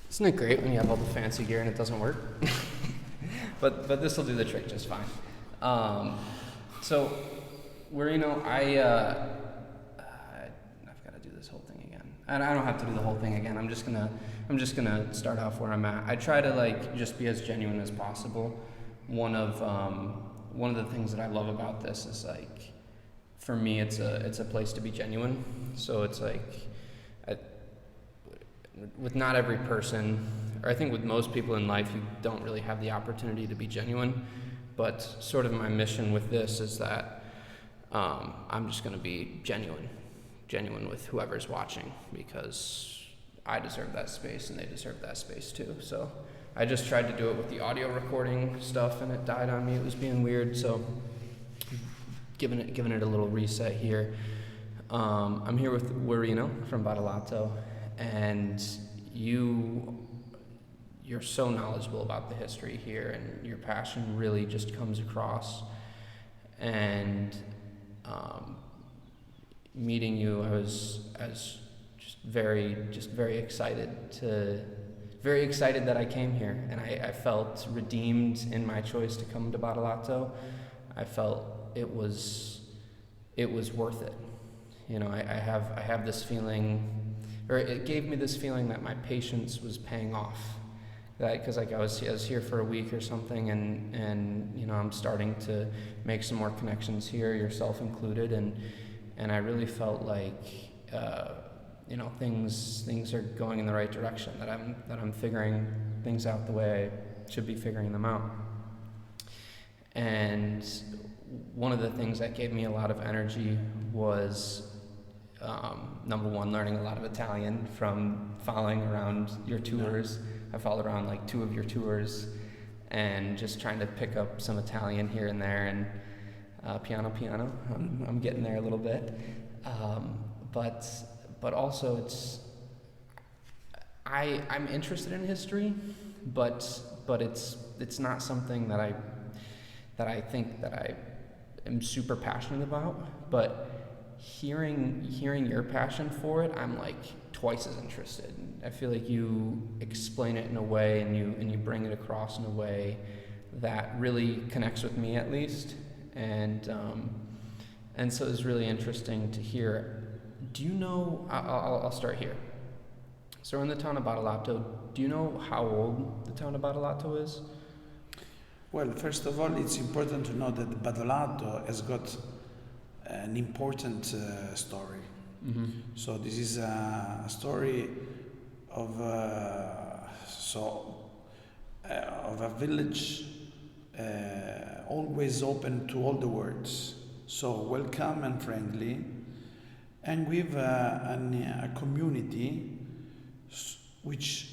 Isn't it great when you have all the fancy gear and it doesn't work? but this will do the trick just fine. So we're I've got to do this whole thing again, and I don't have to do the whole thing again. I'm just gonna start off where I'm at. I try to just be as genuine as possible. One of the things that I love about this is for me it's a place to be genuine. So it's with not every person, or I think with most people in life, you don't really have the opportunity to be genuine. But sort of my mission with this is that I'm just going to be genuine with whoever's watching, because I deserve that space and they deserve that space too. So I just tried to do it with the audio recording stuff, and it died on me. It was being weird, so giving it a little reset here. I'm here with Guarino from Badolato, and you're so knowledgeable about the history here, and your passion really just comes across. And meeting you, I was very excited that I came here, and I felt redeemed in my choice to come to Badolato. I felt it was worth it. I have this feeling, or it gave me this feeling that my patience was paying off. Because I was here for a week or something, and I'm starting to make some more connections here, yourself included, and I really felt like things are going in the right direction. That I'm figuring things out the way I should be figuring them out. And one of the things that gave me a lot of energy was number one, learning a lot of Italian from following around your tours. I followed around 2 of your tours and just trying to pick up some Italian here and there, and piano. I'm getting there a little bit. But also I'm interested in history, but it's not something that I think that I am super passionate about. But hearing your passion for it, I'm twice as interested. I feel like you explain it in a way, and you bring it across in a way that really connects with me, at least. And so it's really interesting to hear. Do you know? I'll start here. So we're in the town of Badolato. Do you know how old the town of Badolato is? Well, first of all, it's important to know that Badolato has got an important story. Mm-hmm. So this is a story of a village always open to all the worlds. So welcome and friendly, and with a community which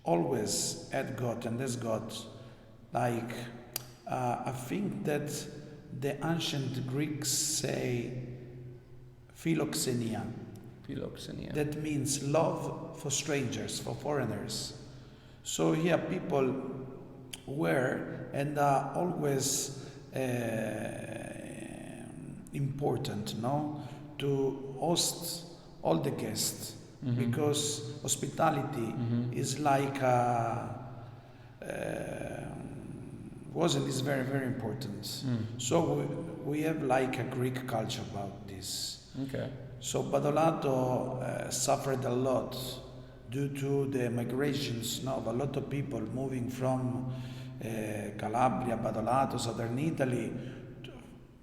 always had got and has got I think that the ancient Greeks say philoxenia. That means love for strangers, for foreigners. So here people were and are always important, no, to host all the guests, mm-hmm. because hospitality mm-hmm. is is very, very important. So we have a Greek culture about this. Okay. So Badolato suffered a lot due to the migrations of a lot of people moving from Calabria, Badolato, southern Italy,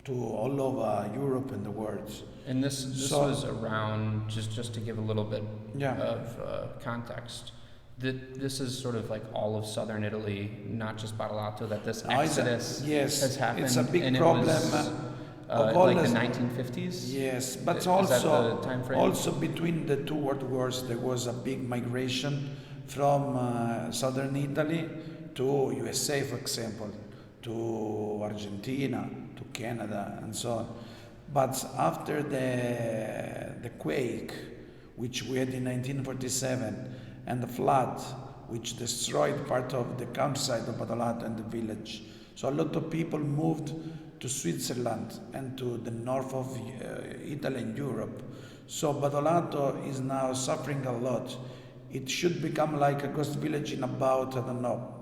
to all over Europe and the world. And this was around, just to give a little bit of context, this is sort of all of southern Italy, not just Badolato, that this exodus has happened. It's a big and problem. It was, the 1950s? Yes, but is also, that the time frame? Also between the two world wars there was a big migration from southern Italy to USA, for example, to Argentina, to Canada, and so on. But after the quake, which we had in 1947, and the flood, which destroyed part of the countryside of Badolato and the village, so a lot of people moved to Switzerland and to the north of Italy and Europe. So Badolato is now suffering a lot it should become like a ghost village in about, I don't know,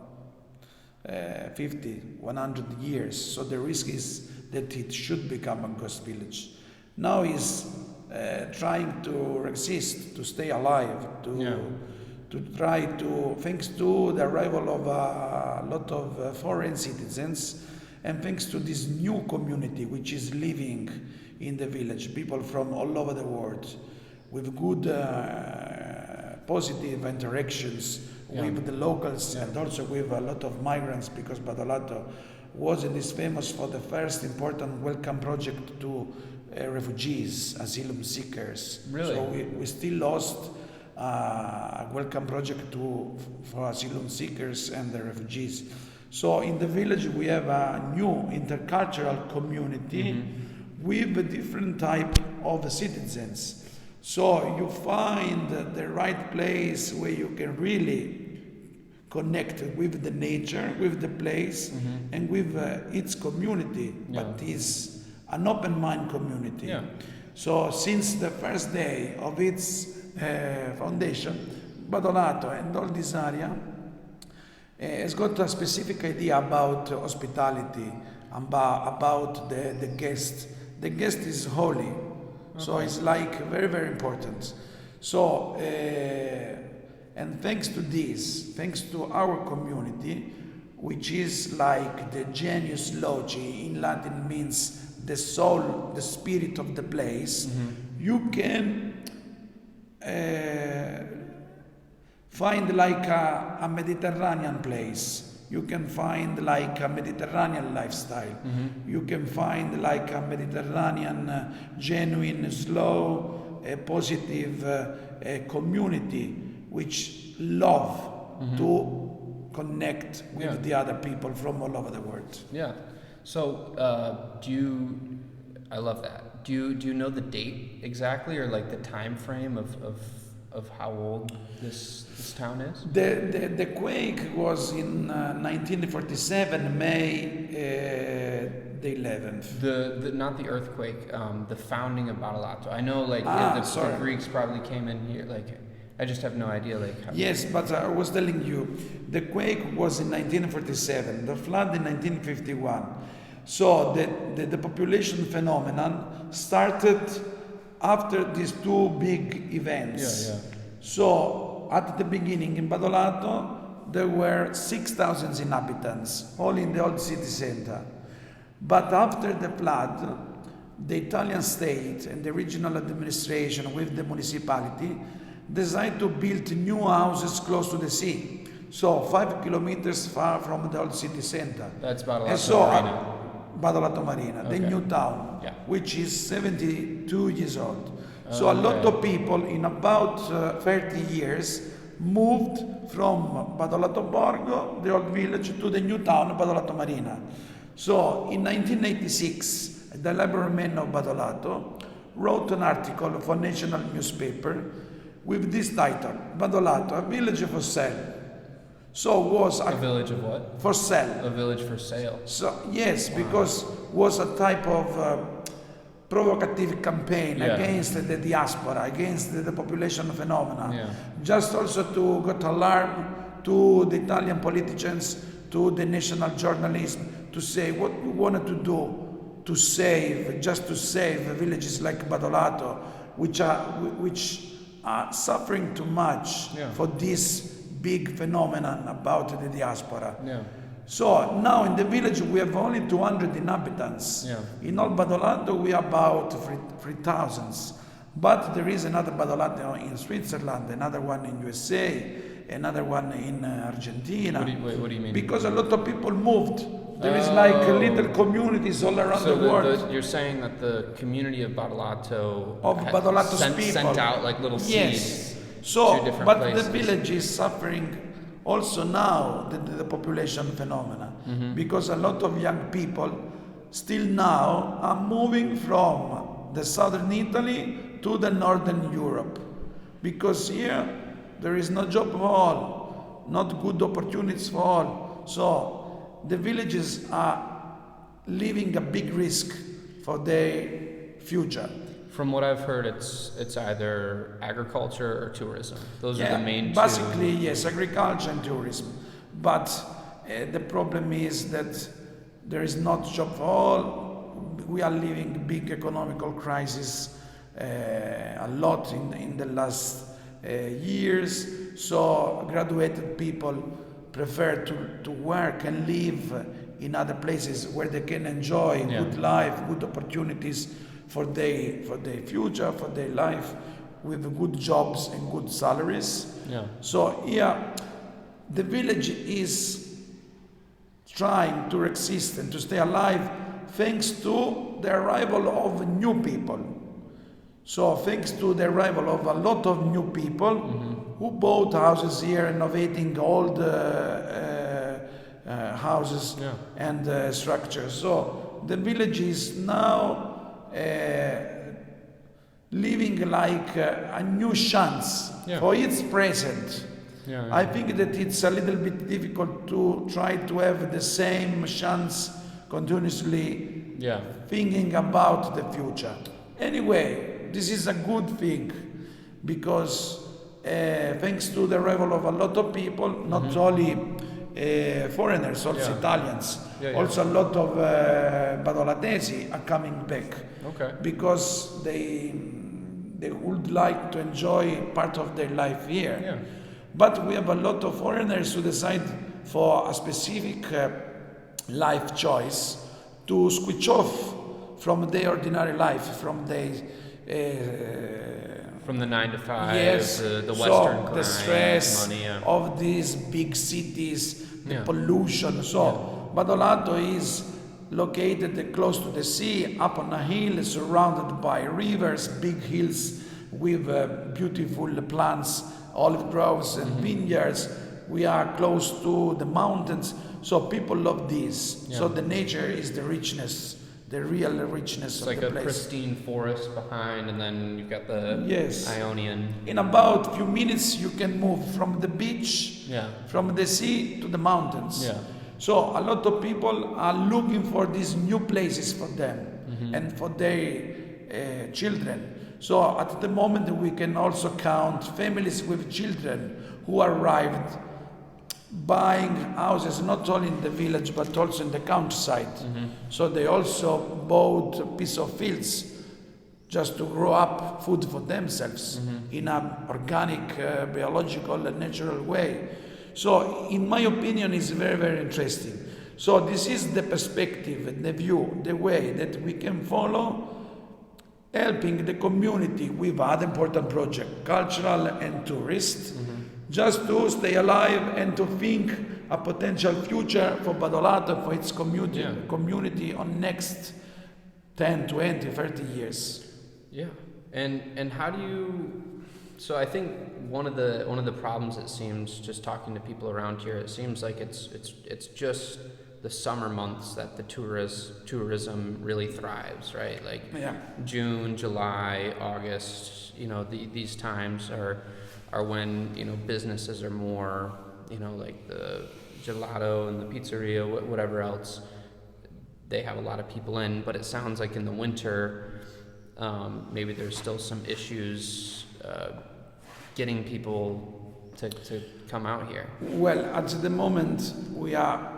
50, 100 years. So the risk is that it should become a ghost village. Now he's trying to resist, to stay alive, to try to, thanks to the arrival of a lot of foreign citizens, and thanks to this new community which is living in the village, people from all over the world, with good positive interactions with the locals and also with a lot of migrants, because Badolato was and is famous for the first important welcome project to refugees, asylum seekers. Really? So we still lost a welcome project for asylum seekers and the refugees. So in the village we have a new intercultural community with a different type of citizens. So you find the right place where you can really connect with the nature, with the place, and with its community, but is an open mind community. So since the first day of its foundation, Badolato and all this area has got a specific idea about hospitality, about the guest. The guest is holy, so it's like very, very important. So, and thanks to this, thanks to our community, which is like the genius loci, in Latin means the soul, the spirit of the place, you can find like a Mediterranean place. You can find like a Mediterranean lifestyle. You can find like a Mediterranean, genuine, slow, positive community which love to connect with the other people from all over the world. Yeah. So I love that. Do you know the date exactly, or like the time frame of how old this town is? The quake was in 1947, May the 11th. The not the earthquake, the founding of Badolato. I know, like the Greeks probably came in here. Like, I just have no idea. Like, how yes, but I was telling you, the quake was in 1947, the flood in 1951. So the population phenomenon started after these two big events. So at the beginning in Badolato there were 6,000 inhabitants, all in the old city center. But after the flood, the Italian state and the regional administration with the municipality decided to build new houses close to the sea, so 5 kilometers far from the old city center. That's Badolato and so, Marina. Badolato Marina, the new town, which is 72 years old. So a lot of people in about 30 years moved from Badolato Borgo, the old village, to the new town, Badolato Marina. So in 1986, the librarian of Badolato wrote an article for a national newspaper with this title, Badolato, a village for sale. So was a village of what? For sale. A village for sale. So yes, because was a type of provocative campaign against the diaspora, against the population phenomena. Just also to get alarm to the Italian politicians, to the national journalism, to say what we wanted to do to save, just to save villages like Badolato, which are suffering too much for this big phenomenon about the diaspora. So now in the village we have only 200 inhabitants. In all Badolato we are about 3,000. But there is another Badolato in Switzerland, another one in USA, another one in Argentina. What do you mean? Because a lot of people moved. There is like little communities all around the world. You're saying that the community of Badolato sent out like little seeds. So, to different but places. the village is suffering also now the population phenomena, because a lot of young people still now are moving from the southern Italy to the northern Europe, because here there is no job for all, not good opportunities for all. So the villages are living a big risk for their future. From what I've heard, it's either agriculture or tourism. Those are the main basically, two. yes, agriculture and tourism. But the problem is that there is not job for all. We are living a big economical crisis a lot in the last years. So graduated people prefer to work and live in other places where they can enjoy good life, good opportunities for their future, for their life, with good jobs and good salaries. Yeah. So here, the village is trying to exist and to stay alive thanks to the arrival of new people. So thanks to the arrival of a lot of new people who bought houses here, renovating old houses and structures. So the village is now living like a new chance for its present. I think that it's a little bit difficult to try to have the same chance continuously thinking about the future. Anyway, this is a good thing because thanks to the arrival of a lot of people, not only foreigners, also Italians, also a lot of Badolatesi are coming back because they would like to enjoy part of their life here. But we have a lot of foreigners who decide for a specific life choice to switch off from their ordinary life, from their from the 9 to 5, the so Western grind, the stress money, of these big cities, the pollution. So Badolato is located close to the sea, up on a hill, surrounded by rivers, big hills with beautiful plants, olive groves and vineyards. We are close to the mountains, so people love this. So the nature is the richness, the real richness of the place. It's like a pristine forest behind, and then you've got the Ionian. In about a few minutes, you can move from the beach, from the sea to the mountains. So a lot of people are looking for these new places for them and for their children. So at the moment we can also count families with children who arrived buying houses not only in the village but also in the countryside. So they also bought a piece of fields just to grow up food for themselves in an organic, biological and natural way. So in my opinion it's very, very interesting. So this is the perspective, the view, the way that we can follow, helping the community with other important projects, cultural and tourist, just to stay alive and to think a potential future for Badolato, for its community on next 10, 20, 30 years. And how do you? So I think one of the problems, it seems, just talking to people around here, it seems like it's just the summer months that the tourism really thrives, right? Like June, July, August. These times are when businesses are more, like the gelato and the pizzeria, whatever else. They have a lot of people in, but it sounds like in the winter, maybe there's still some issues getting people to come out here. Well, at the moment we are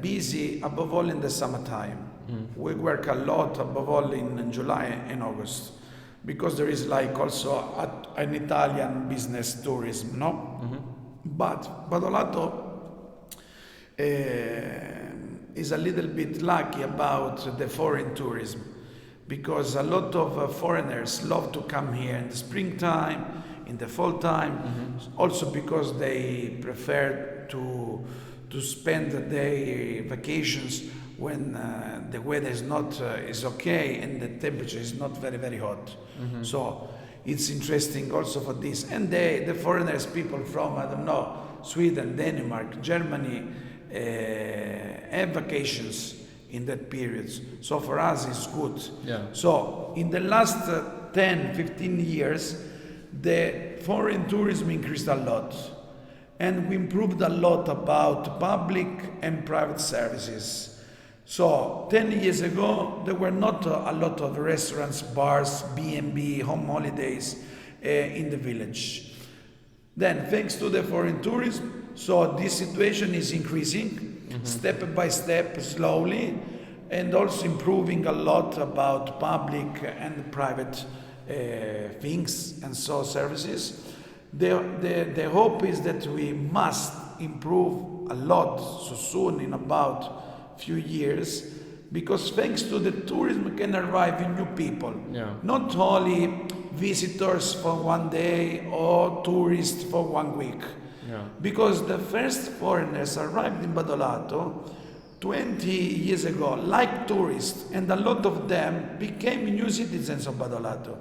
busy above all in the summertime. We work a lot above all in July and August because there is like also an Italian business tourism, no? But Badolato is a little bit lucky about the foreign tourism because a lot of foreigners love to come here in the springtime, in the fall time, also because they prefer to spend their vacations when the weather is okay and the temperature is not very, very hot. So it's interesting also for this. And the foreigners, people from, I don't know, Sweden, Denmark, Germany, have vacations in that period. So for us it's good. So in the last 10, 15 years, the foreign tourism increased a lot. And we improved a lot about public and private services. So 10 years ago, there were not a lot of restaurants, bars, B&B, home holidays in the village. Then, thanks to the foreign tourism, so this situation is increasing step by step, slowly, and also improving a lot about public and private things and so services. The hope is that we must improve a lot so soon, in about few years, because thanks to the tourism can arrive in new people. Yeah. Not only visitors for one day or tourists for 1 week. Yeah. Because the first foreigners arrived in Badolato 20 years ago, like tourists, and a lot of them became new citizens of Badolato.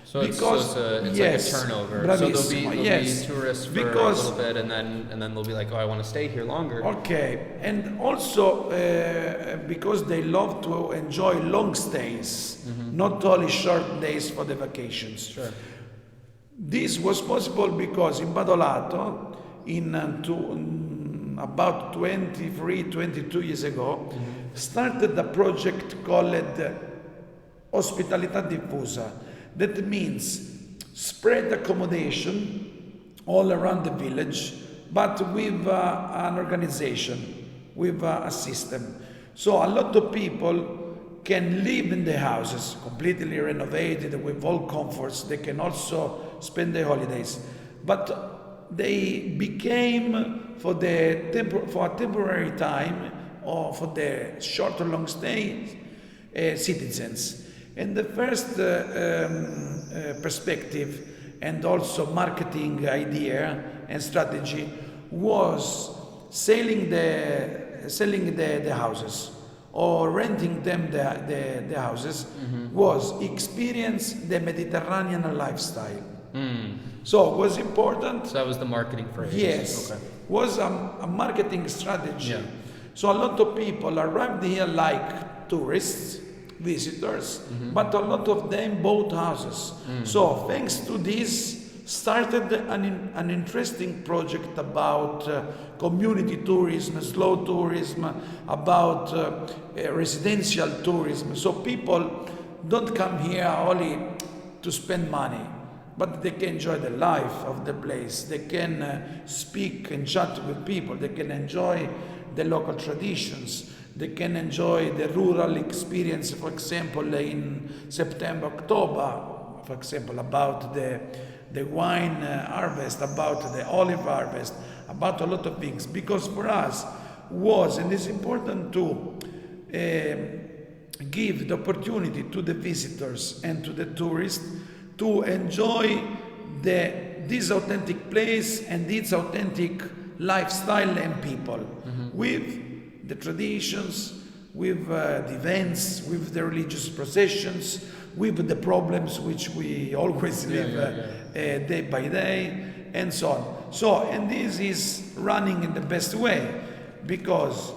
So it's like a turnover. Bravissimo, So there'll be tourists for a little bit, and then they'll be like, oh, I want to stay here longer. Okay, and also because they love to enjoy long stays, not only short days for the vacations. Sure. This was possible because in Badolato, about 23, 22 years ago, started a project called Ospitalità Diffusa. That means spread accommodation all around the village, but with an organization, with a system. So a lot of people can live in the houses, completely renovated with all comforts. They can also spend their holidays. But they became, for a temporary time, or for the short or long stay, citizens. And the first perspective and also marketing idea and strategy was selling the houses or renting them the houses, was experience the Mediterranean lifestyle. So it was important. So that was the marketing phrase. Yes, Okay. was a marketing strategy. Yeah. So a lot of people arrived here like tourists, visitors, but a lot of them bought houses. So thanks to this, started an interesting project about community tourism, slow tourism, about residential tourism. So people don't come here only to spend money, but they can enjoy the life of the place. They can speak and chat with people. They can enjoy the local traditions. They can enjoy the rural experience, for example, in September, October, for example, about the wine harvest, about the olive harvest, about a lot of things. Because for us was, and it's important to give the opportunity to the visitors and to the tourists to enjoy this authentic place and this authentic lifestyle and people with the traditions, with the events, with the religious processions, with the problems which we always live day by day, and so on. So, and this is running in the best way, because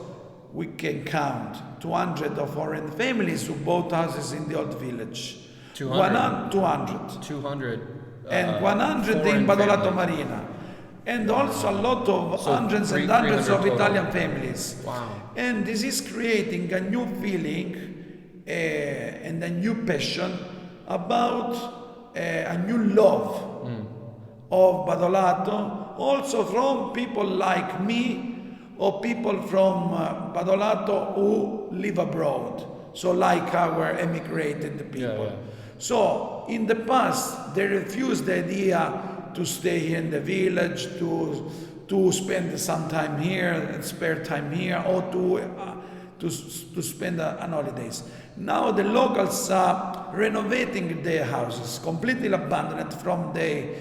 we can count 200 of foreign families who bought houses in the old village. 200. 200. 200. And 100 in Badolato Marina. And also a lot of hundreds and hundreds of Italian families. Wow. And this is creating a new feeling and a new passion about a new love of Badolato, also from people like me or people from Badolato who live abroad, so like our emigrated people. Yeah. So in the past they refused the idea to stay here in the village, to spend some time here and spare time here, or to spend an holidays. Now the locals are renovating their houses, completely abandoned from their,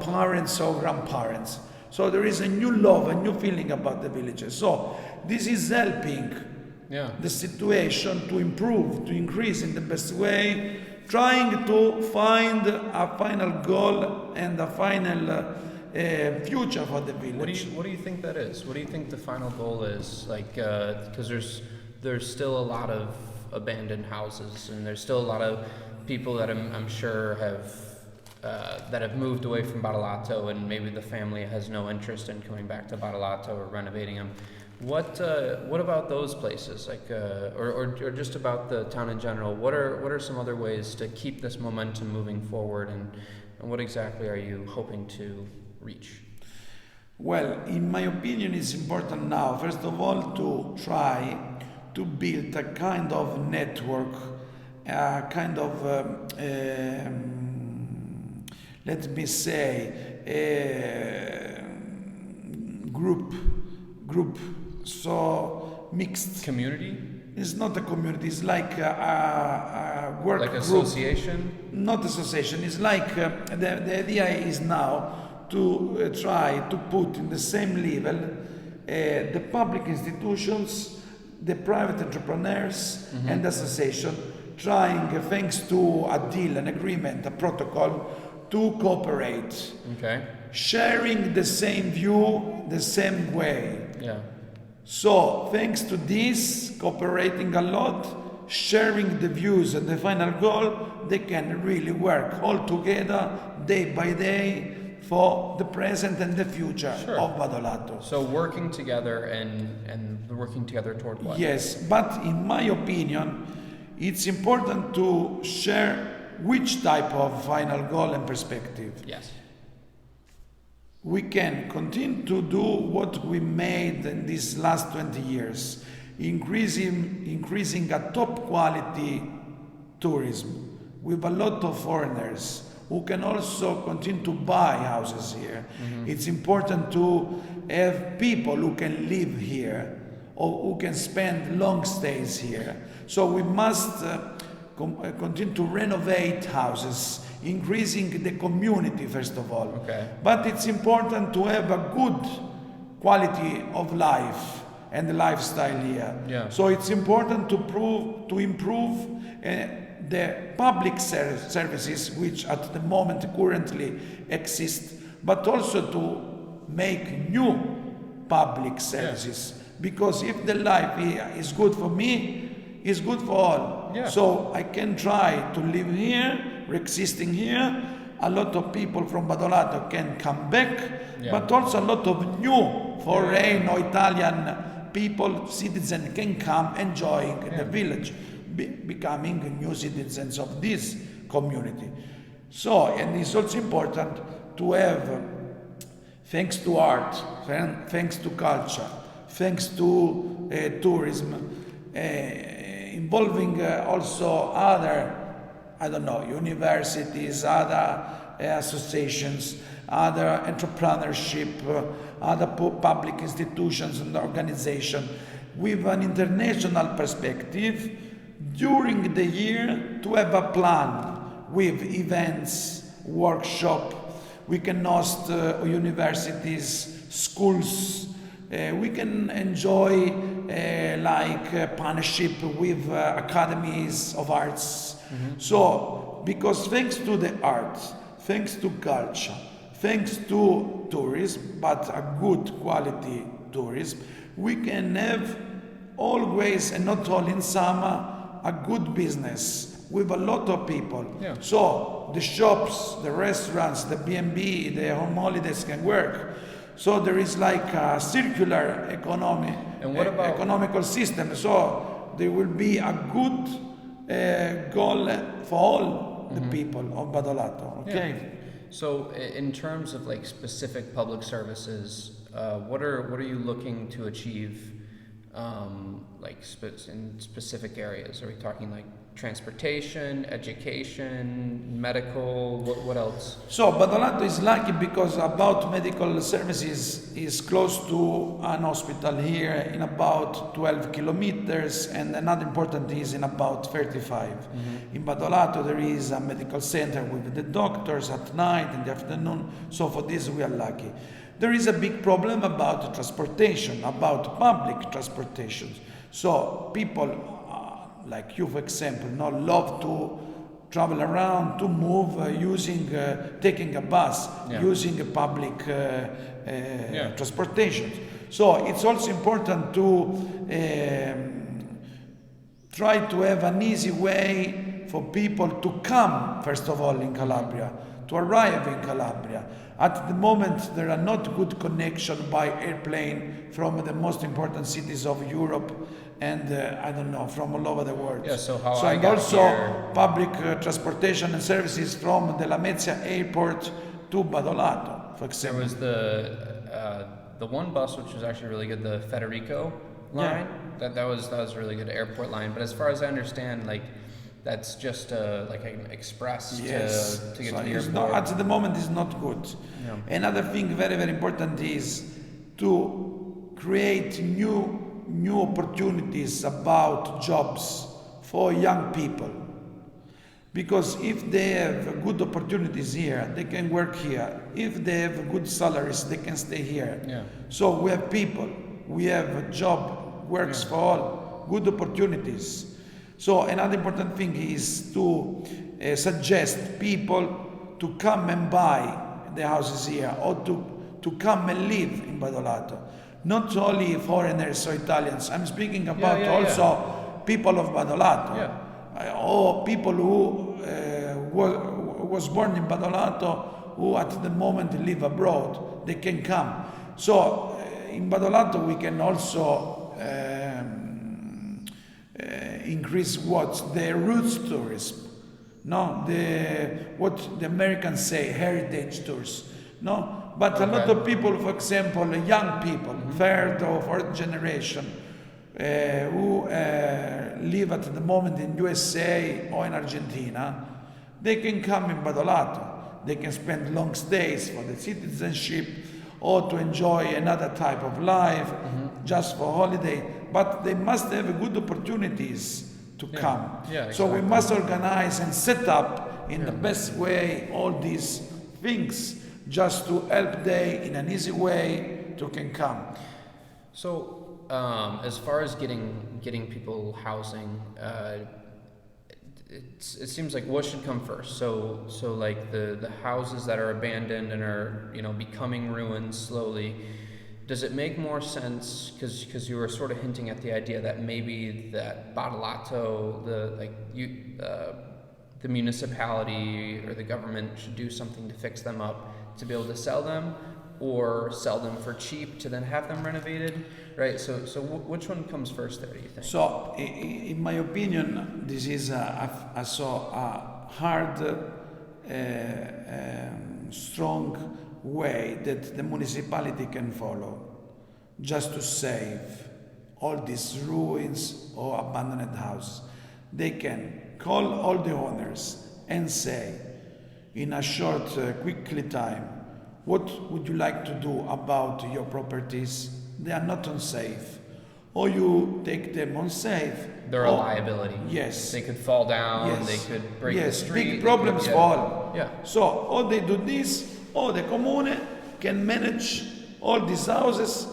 parents or grandparents. So there is a new love, a new feeling about the villages. So this is helping the situation to improve, to increase in the best way, trying to find a final goal and a final future for the village. What do you think that is? What do you think the final goal is? Like, because there's still a lot of abandoned houses, and there's still a lot of people that I'm sure have moved away from Badolato, and maybe the family has no interest in coming back to Badolato or renovating them. What about those places, like, or just about the town in general? What are some other ways to keep this momentum moving forward, and what exactly are you hoping to reach? Well, in my opinion, it's important now, first of all, to try to build a kind of network, a kind of, let me say, group, so mixed. Community, It's not a community, it's like a work like group. association. Not association, it's like the idea is now to try to put in the same level the public institutions, the private entrepreneurs, and the association, trying, thanks to a deal, an agreement, a protocol, to cooperate, Okay. sharing the same view, the same way. Yeah. So, thanks to this, cooperating a lot, sharing the views and the final goal, they can really work all together, day by day, for the present and the future Sure. of Badolato. So working together and working together toward what? Yes, but in my opinion, it's important to share which type of final goal and perspective. Yes. We can continue to do what we made in these last 20 years, increasing a top quality tourism with a lot of foreigners who can also continue to buy houses here. It's important to have people who can live here or who can spend long stays here. So we must continue to renovate houses, increasing the community first of all. Okay. But it's important to have a good quality of life and the lifestyle here. Yeah. So it's important to improve the public services which at the moment currently exist, but also to make new public services. Because if the life here is good for me, it's good for all. Yeah. So I can try to live here, existing here. A lot of people from Badolato can come back, but also a lot of new foreign or Italian people, citizens can come enjoying the village, becoming new citizens of this community. So, and it's also important to have, thanks to art, thanks to culture, thanks to tourism, involving also other, I don't know, universities, other associations, other entrepreneurship, other public institutions and organizations with an international perspective during the year to have a plan with events, workshops. We can host universities, schools. We can enjoy partnership with academies of arts. So, because thanks to the arts, thanks to culture, thanks to tourism, but a good quality tourism, we can have always, and not only in summer, a good business with a lot of people. Yeah. So the shops, the restaurants, the B&B, the home holidays can work. So there is like a circular economy, And what about economical system. So there will be a good goal for all the people of Badolato. Okay. Yeah. So in terms of like specific public services, what are you looking to achieve, in specific areas? Are we talking like transportation, education, medical? What else? So Badolato is lucky because about medical services is close to an hospital here in about 12 kilometers, and another important is in about 35. In Badolato there is a medical center with the doctors at night and the afternoon, so for this we are lucky. There is a big problem about transportation, about public transportation. So people like you, for example, love to travel around, to move taking a bus, using a public transportation. So it's also important to try to have an easy way for people to come, first of all, in Calabria, to arrive in Calabria. At the moment, there are not good connection by airplane from the most important cities of Europe and I don't know, from all over the world. Yeah, so how So I and got also here- public transportation and services from the Lamezia airport to Badolato, for There example. was the one bus which was actually really good, the Federico line. That was a really good airport line. But as far as I understand, like that's just like an express Yes, to get so to the it's airport. not, at the moment it's not good. Yeah. Another thing very very important is to create new opportunities about jobs for young people. Because if they have good opportunities here, they can work here. If they have good salaries, they can stay here. Yeah. So we have people, we have a job, works for all, good opportunities. So another important thing is to suggest people to come and buy the houses here or to come and live in Badolato. Not only foreigners or Italians, I'm speaking about also people of Badolato. Yeah. Or people who was born in Badolato who at the moment live abroad, they can come. So in Badolato we can also increase what the roots tourism, no, what the Americans say heritage tours, no, but a lot of people, for example, young people, third or fourth generation, who live at the moment in USA or in Argentina, they can come in Badolato. They can spend long stays for the citizenship or to enjoy another type of life, just for holiday. But they must have good opportunities to come. Yeah, So we exactly. must organize and set up in the best way all these things just to help them in an easy way to can come. So as far as getting people housing, it seems like what should come first. So like the houses that are abandoned and are becoming ruins slowly. Does it make more sense because you were sort of hinting at the idea that maybe that Badolato, the municipality or the government should do something to fix them up to be able to sell them, or sell them for cheap to then have them renovated, right? So which one comes first there, do you think? So, in my opinion, this is a hard, strong way that the municipality can follow, just to save all these ruins or abandoned houses. They can call all the owners and say, in a short, quickly time, what would you like to do about your properties? They are not unsafe. Or you take them unsafe. They're a liability. Yes. They could fall down, Yes. they could break the Yes, street. big problems for all. Yeah. So, or they do this, or the comune can manage all these houses,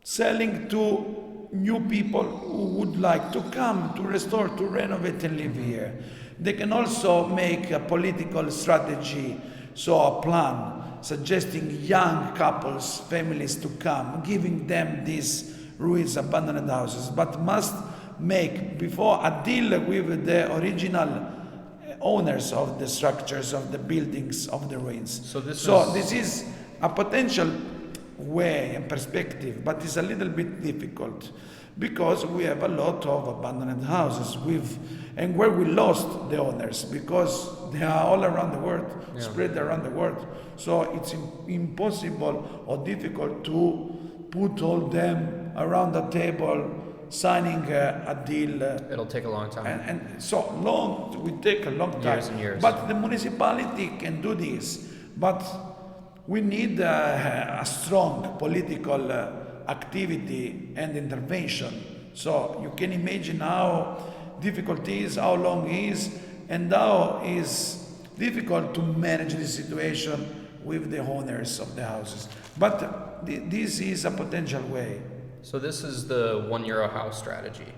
selling to new people who would like to come, to restore, to renovate and live here. They can also make a political strategy, so a plan, suggesting young couples, families to come, giving them these ruins, abandoned houses, but must make before a deal with the original owners of the structures, of the buildings, of the ruins. So this is a potential way and perspective, but it's a little bit difficult because we have a lot of abandoned houses and where we lost the owners because they are all around the world, spread around the world. So it's impossible or difficult to put all them around the table signing a deal. It'll take a long time. And so long, it will take a long time. Years and years. But the municipality can do this. But we need a strong political activity and intervention. So you can imagine how difficult it is, how long it is, and how it is difficult to manage the situation with the owners of the houses. But this is a potential way. So this is the €1 house strategy.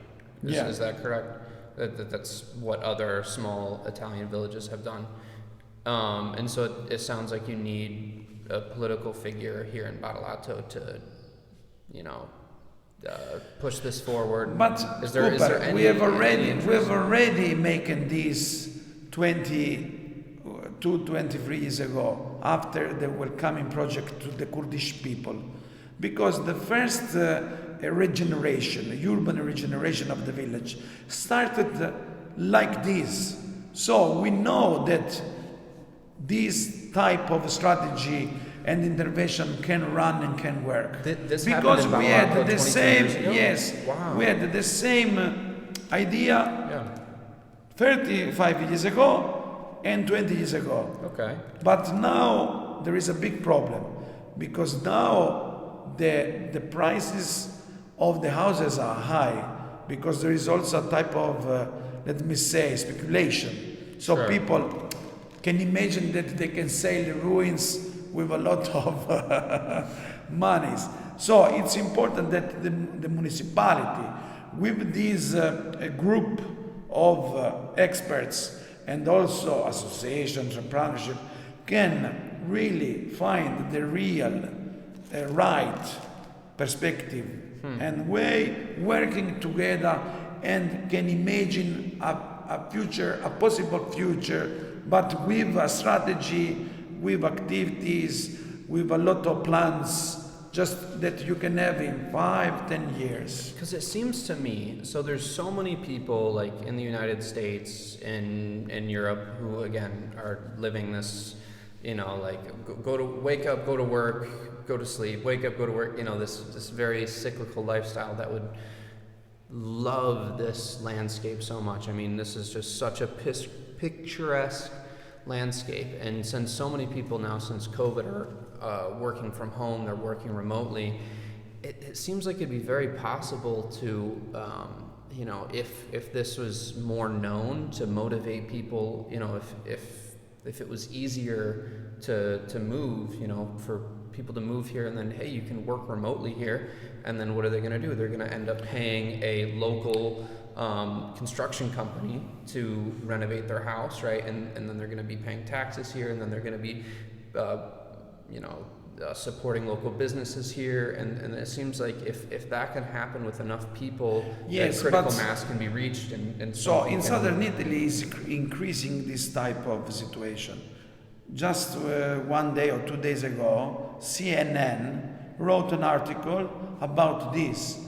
Yeah. Is that correct? That's what other small Italian villages have done. And so it sounds like you need a political figure here in Badolato to, push this forward. But is there Cooper, any, we have any interest? already making these 20 23 years ago, after the welcoming project to the Kurdish people, because the first regeneration, urban regeneration of the village, started like this. So we know that this type of strategy and intervention can run and can work. This because happened in we had Badolato the 22 same, years ago? yes, Wow. we had the same idea Yeah. 35 years ago and 20 years ago. Okay. But now there is a big problem, because now the prices of the houses are high, because there is also a type of, let me say, speculation. So Sure. people can imagine that they can sell the ruins with a lot of monies. So it's important that the municipality, with this group of experts and also associations, entrepreneurship, can really find the real right perspective and way working together, and can imagine a future, a possible future, but with a strategy, with activities, with a lot of plans, just that you can have in 5-10 years. Because it seems to me, so there's so many people like in the United States and in Europe who again are living this, you know, like go to wake up, go to work, go to sleep, wake up, go to work, you know, this very cyclical lifestyle that would love this landscape so much. I mean, this is just such a picturesque landscape, and since so many people now since COVID are working from home, they're working remotely, it seems like it'd be very possible to you know, if this was more known, to motivate people, you know, if it was easier to move, you know, for people to move here, and then hey, you can work remotely here, and then what are they going to do? They're going to end up paying a local construction company to renovate their house, right? And then they're going to be paying taxes here, and then they're going to be you know, supporting local businesses here, and it seems like if that can happen with enough people, yes, that critical mass can be reached, and so in southern Italy is increasing this type of situation. Just 1 day or 2 days ago, CNN wrote an article about this,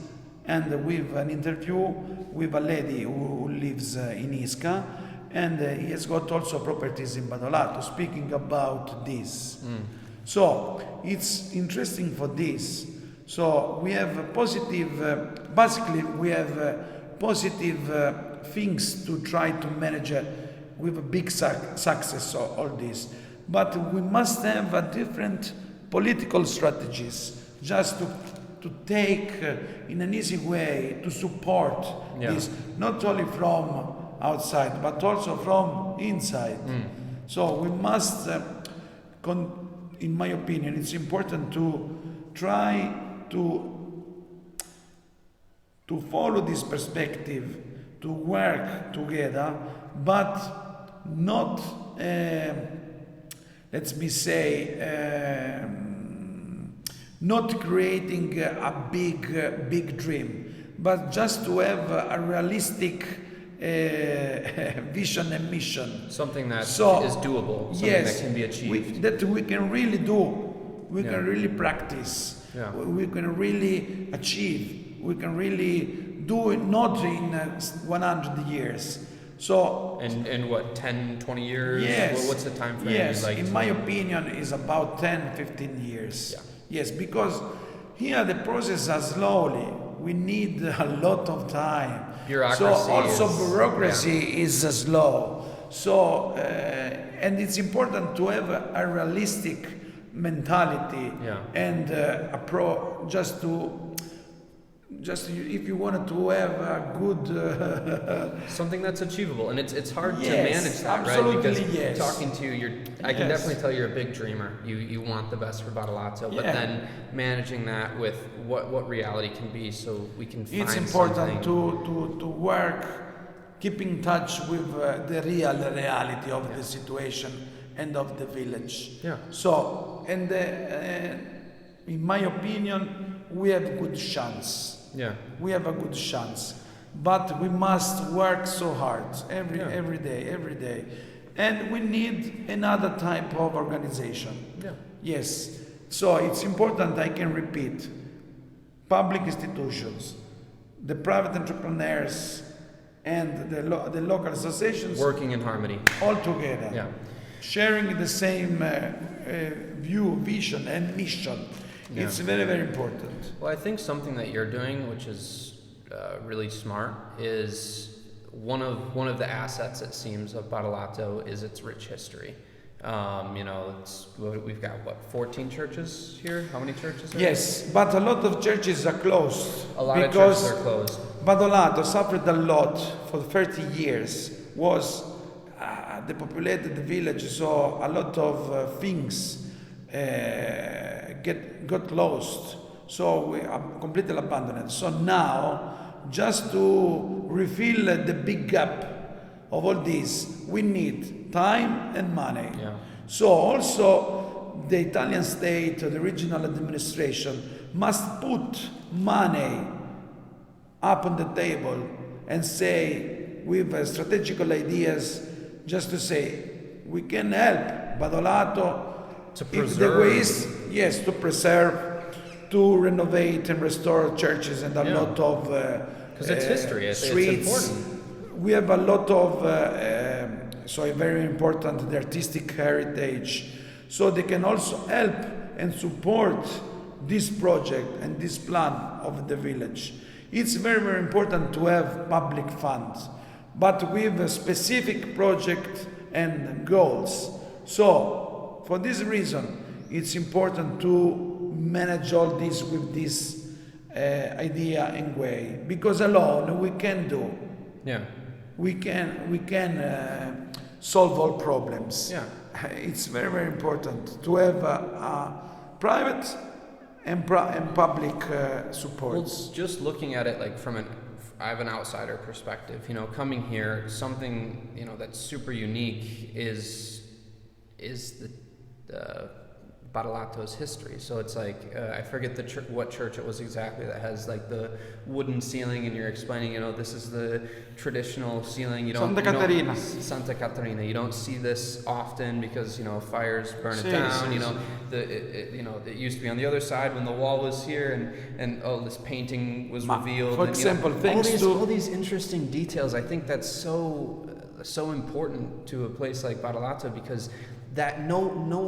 and with an interview with a lady who lives in Isca, and he has got also properties in Badolato, speaking about this. So it's interesting for this. So we have a positive, basically we have positive things to try to manage with a big success of all this. But we must have a different political strategies just to take in an easy way to support this, not only from outside but also from inside. So we must, in my opinion, it's important to try to follow this perspective, to work together, but not, let me say, not creating a big dream, but just to have a realistic vision and mission. something that is doable, something yes, that can be achieved. that we can really do, we can really practice, we can really achieve, we can really do it, not in 100 years. So and what, 10, 20 years? yes, What's the time frame? yes, you'd like in my opinion is about 10-15 years. Yes, because here the process is slowly, we need a lot of time. Bureaucracy so also is, bureaucracy is slow. So and it's important to have a realistic mentality and just if you wanted to have a good something that's achievable, and it's hard to yes, manage that, right? absolutely, Because yes. talking to you, I can definitely tell you're a big dreamer. You want the best for Badolato, but then managing that with what reality can be, so we can find it's important something. to work, keep in touch with the real reality of the situation and of the village. So, and in my opinion, we have good chance. We have a good chance, but we must work so hard every day. and we need another type of organization. Yeah. Yes. So it's important, I can repeat, public institutions, the private entrepreneurs, and the local associations Working in harmony. all together, Yeah. sharing the same view, vision, and mission. Yeah. It's very, very important. Well, I think something that you're doing, which is really smart, is one of the assets, it seems, of Badolato is its rich history. We've got 14 churches here. How many churches are Yes, but a lot of churches are closed. there? A lot of because churches are closed. Badolato suffered a lot for 30 years. Was a depopulated village, so a lot of things got lost. So we are completely abandoned. So now, just to refill the big gap of all this, we need time and money. Yeah. So also the Italian state, the regional administration must put money up on the table and say with strategical ideas, just to say we can help Badolato To if preserve. the ways, yes, to preserve, to renovate and restore churches and a Yeah. lot of Because it's history. It's streets. important. We have a lot of so very important the artistic heritage, so they can also help and support this project and this plan of the village. It's very, very important to have public funds, but with a specific project and goals. So for this reason, it's important to manage all this with this idea and way, because alone we can do. Yeah. We can solve all problems. Yeah. It's very, very important to have private and public Well, supports. just looking at it like I have an outsider perspective. Coming here, something that's super unique is the Badolato's history. So it's like I forget what church it was exactly that has like the wooden ceiling, and you're explaining, this is the traditional ceiling. Santa Caterina. Santa Caterina. You don't see this often because fires burn it Sì, down. sì, It used to be on the other side when the wall was here, and this painting was revealed. For and, example, thanks to all these interesting details. I think that's so important to a place like Badolato, because that no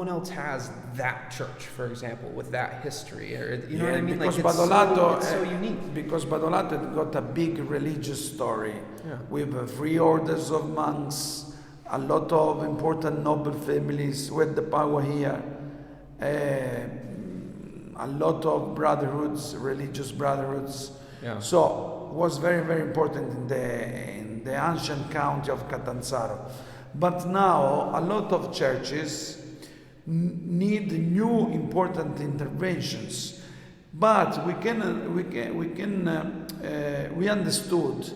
one else has that church, for example, with that history, or know what I mean? Because like it's Badolato, so unique. Because Badolato got a big religious story Yeah. with 3 orders of monks, a lot of important noble families with the power here, a lot of brotherhoods, religious brotherhoods. Yeah. So was very, very important in the ancient county of Catanzaro. But now a lot of churches need new important interventions. But we understood,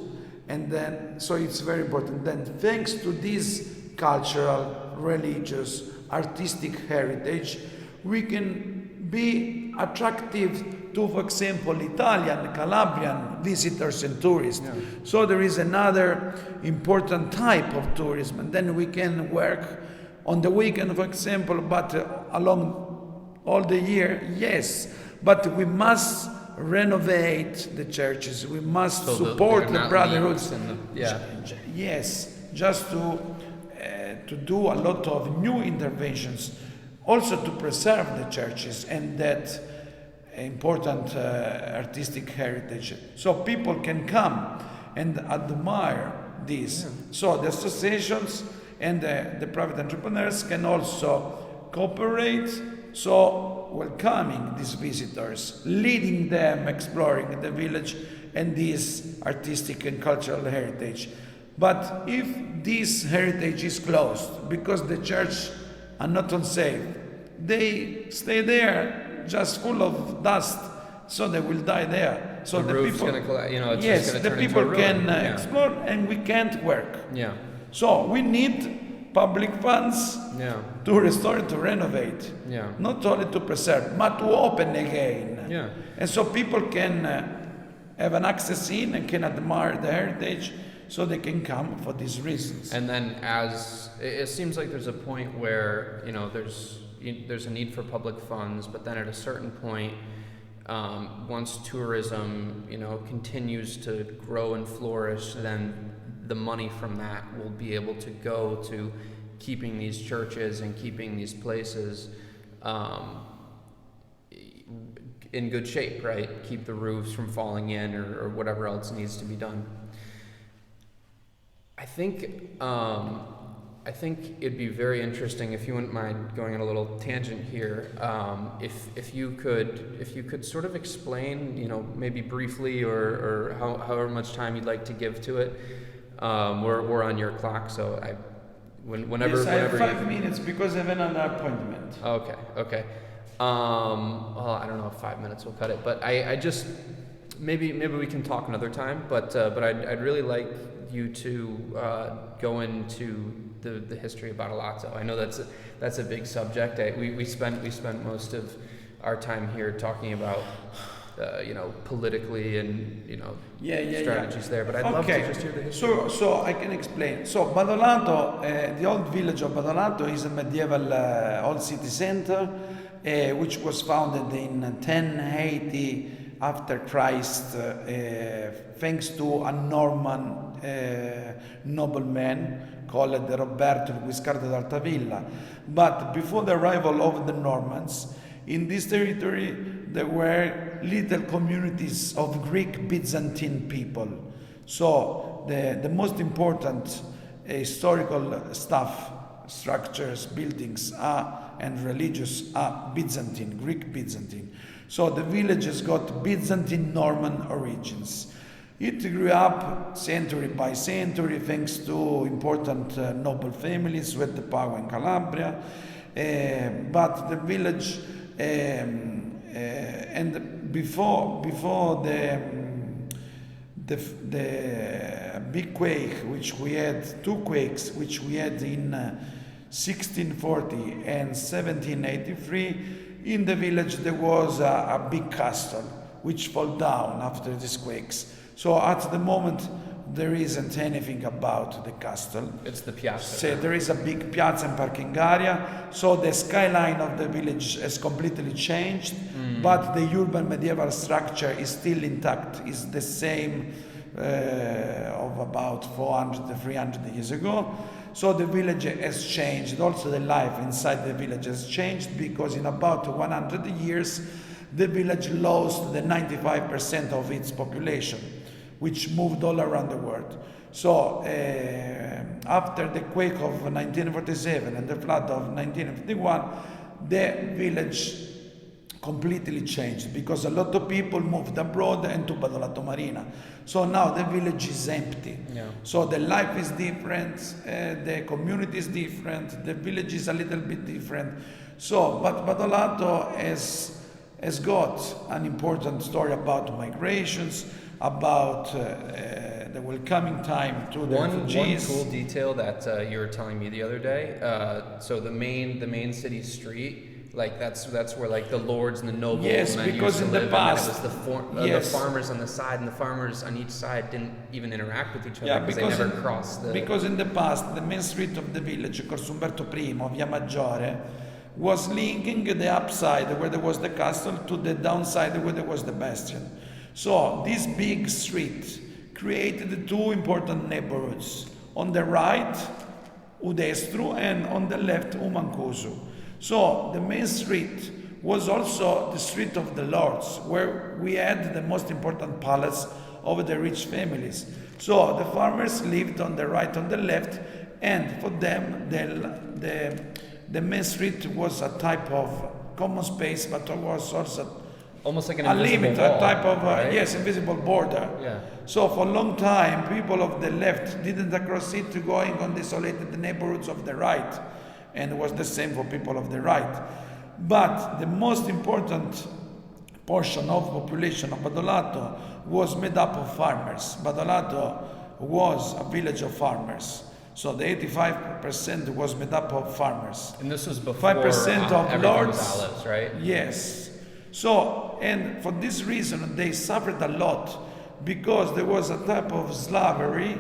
and then so it's very important. Then thanks to this cultural, religious, artistic heritage, we can be attractive to, for example, Italian, Calabrian visitors and tourists. Yeah. So there is another important type of tourism, and then we can work on the weekend, for example, but along all the year, yes. But we must renovate the churches. We must support the brotherhoods. Yes, just to do a lot of new interventions, also to preserve the churches and that important artistic heritage, so people can come and admire this. Yeah. So the associations and the private entrepreneurs can also cooperate, so welcoming these visitors, leading them, exploring the village and this artistic and cultural heritage. But if this heritage is closed because the church are not unsafe, they stay there just full of dust, so they will die there. So the people, yes, the people can explore, and we can't work. Yeah. So we need public funds to restore, to renovate, not only to preserve, but to open again. Yeah. And so people can have an access in and can admire the heritage so they can come for these reasons. And then as it seems like there's a point where, you know, there's a need for public funds, but then at a certain point, once tourism, you know, continues to grow and flourish, then the money from that will be able to go to keeping these churches and keeping these places in good shape, right? Keep the roofs from falling in or whatever else needs to be done. I think it'd be very interesting, if you wouldn't mind going on a little tangent here, if you could sort of explain, you know, maybe briefly or however much time you'd like to give to it. We're on your clock, so whenever. Yes, I have whenever 5 minutes because I have another appointment. Okay. Well, I don't know if 5 minutes will cut it, but I just maybe we can talk another time. But I'd really like you to go into the history of Badolato. I know that's a big subject. We spent most of our time here talking about you know, politically and, you know, strategies there. But I'd love to just hear the history. So I can explain. So Badolato, the old village of Badolato is a medieval old city center, which was founded in 1080 after Christ, thanks to a Norman nobleman called Roberto Guiscardo d'Altavilla. But before the arrival of the Normans, in this territory there were little communities of Greek Byzantine people. So the most important historical stuff, structures, buildings and religious are Byzantine, Greek Byzantine. So the village has got Byzantine Norman origins. It grew up century by century thanks to important noble families with the power in Calabria. But the village, and before the big quake, which we had, two quakes, which we had in 1640 and 1783, in the village there was a big castle which fell down after these quakes. So at the moment there isn't anything about the castle. It's the piazza. So there is a big piazza and parking area. So the skyline of the village has completely changed, but the urban medieval structure is still intact. It's the same of about 400 to 300 years ago. So the village has changed. Also the life inside the village has changed because in about 100 years the village lost the 95% of its population, which moved all around the world. So after the quake of 1947 and the flood of 1951, the village completely changed because a lot of people moved abroad and to Badolato Marina. So now the village is empty. Yeah. So the life is different, the community is different, the village is a little bit different. So, but Badolato has got an important story about migrations, about the welcoming time to the refugees. One cool detail that you were telling me the other day. So the main city street, like that's where like the lords and the nobles Yes, men because used to in the live, past- and it was yes. the farmers on the side, and the farmers on each side didn't even interact with each other Yeah, because because they never crossed the. Because in the past, the main street of the village, Corso Umberto I, Via Maggiore, was linking the upside where there was the castle to the downside where there was the bastion. So this big street created two important neighborhoods. On the right, Udestru, and on the left, Umancusu. So the main street was also the street of the lords, where we had the most important palace of the rich families. So the farmers lived on the right, on the left, and for them the main street was a type of common space, but it was also Almost like an a invisible limit, wall, a type of right? yes, invisible border. Yeah. So for a long time, people of the left didn't cross it going on the isolated neighborhoods of the right, and it was the same for people of the right. But the most important portion of population of Badolato was made up of farmers. Badolato was a village of farmers. So the 85% was made up of farmers. And this was before 5% of everything lords. was olives, right? Yes. So, and for this reason, they suffered a lot because there was a type of slavery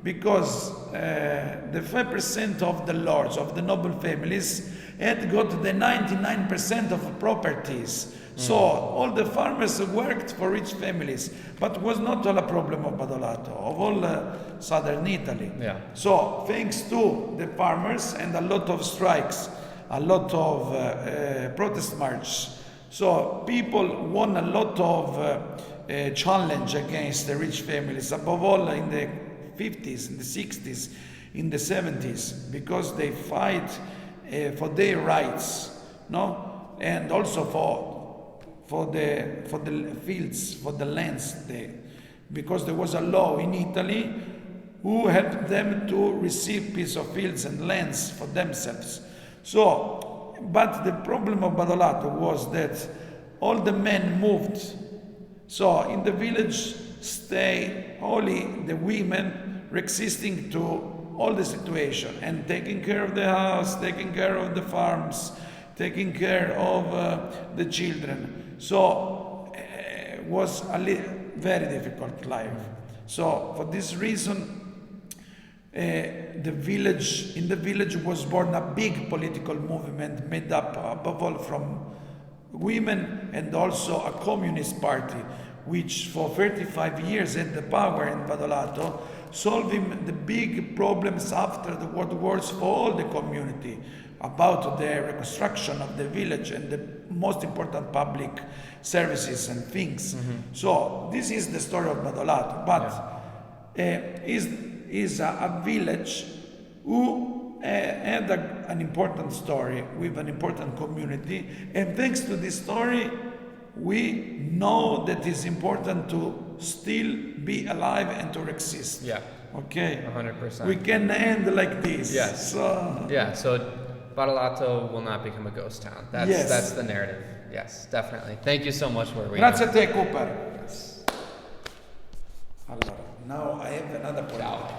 because the 5% of the lords, of the noble families, had got the 99% of properties. So all the farmers worked for rich families, but was not all a problem of Badolato, of all southern Italy. Yeah. So thanks to the farmers and a lot of strikes, a lot of protest marches, so people won a lot of challenge against the rich families, above all in the 50s, in the 60s, in the 70s, because they fight for their rights, no, and also for the fields, for the lands, because there was a law in Italy who helped them to receive piece of fields and lands for themselves. So, but the problem of Badolato was that all the men moved. So in the village stay only the women resisting to all the situation and taking care of the house, taking care of the farms, taking care of the children. So it was a very difficult life. So for this reason, in the village was born a big political movement made up above all from women and also a communist party, which for 35 years had the power in Badolato, solving the big problems after the world wars for all the community, about the reconstruction of the village and the most important public services and things. So this is the story of Badolato, but is a village who had an important story with an important community, and thanks to this story we know that it's important to still be alive and to exist. Yeah. Okay. 100%. We can end like this. Yes. So, Yeah. So Badolato will not become a ghost town. That's the narrative. Yes, definitely. Thank you so much, Warwick. Grazie a te, Cooper. Yes. Allora, now I have another point. Ciao.